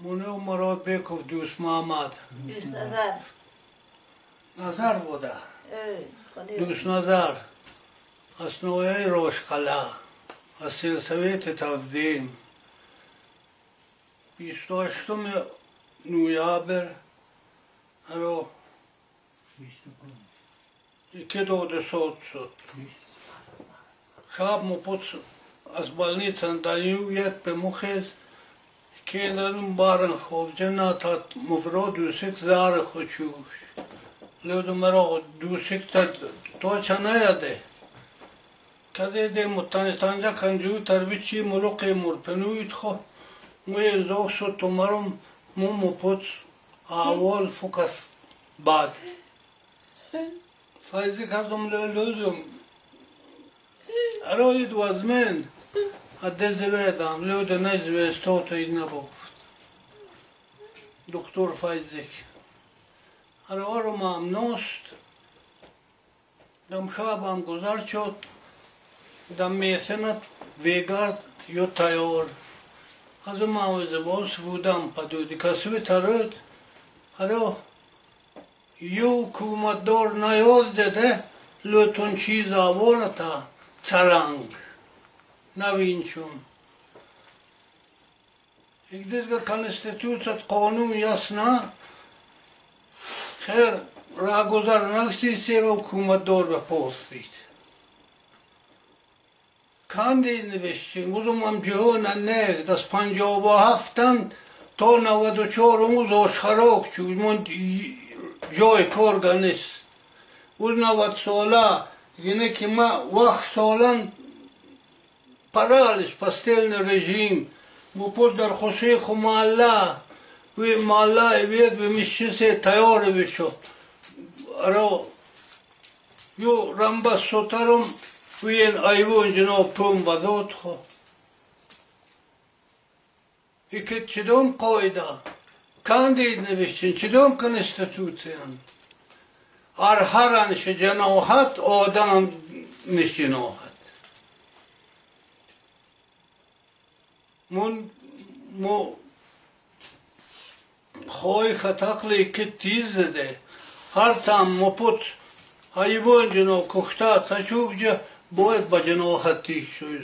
منو مرادبekov Dustnazar. Назар بوده. Dustnazar. основای روشقلا. از سلسویت تفدیم. 28 نویابر رو که دوده صوت شد. شب مپوت از больница дают به مخیز که دارم بارن خوف جناتات مفرود دوسک زار خوچوش لیدو مرا دوسک تو چه نیاده کده ده متانستانجا کنجوی تربیچی ملوقی مرپنوید خو موی زوگ شد تو مرم مو مپوت آوال فکس بعد فایزی کردم لیدم اراید وزمین حده زویدم لیده نزویستو تا این نبافت دکتر فایزیک ارو ممنوست دم خوابم گذر شد دم میسنت ویگارد یو تایور از معوضه باز بودم پدودی کسوی ترد ارو یو حکومت دار نیاز داده لطون چیز آورتا چرنگ نوین چون یک دیگه کنستیتوشت قانون یاسنا خیر راه گذار نکشتی سیو حکومت دار به پوستید کاندی نوشتیم بودم هم جهان نه دست 57 تا 94 موز آشخراک چود من جای کارگاه نیست اوز 90 ساله یعنی که ما وقت سالم پرالش پستیل رژیم مپوز در خوشی خو محله وی محله وید به مشیسه تیار بشد ارو یو رنبه سوترم وی این ایوان جناب پوم بداد خو ایکه چدوم قایده کاندید نوشتین چدوم کنستیتوسیون هرانش جناحت آدم نشناحت من خواهی خطاقلی که تیز ده هر تام مپوت حیوان جنو کشته تشوک جا باید با جناحت تیز شوی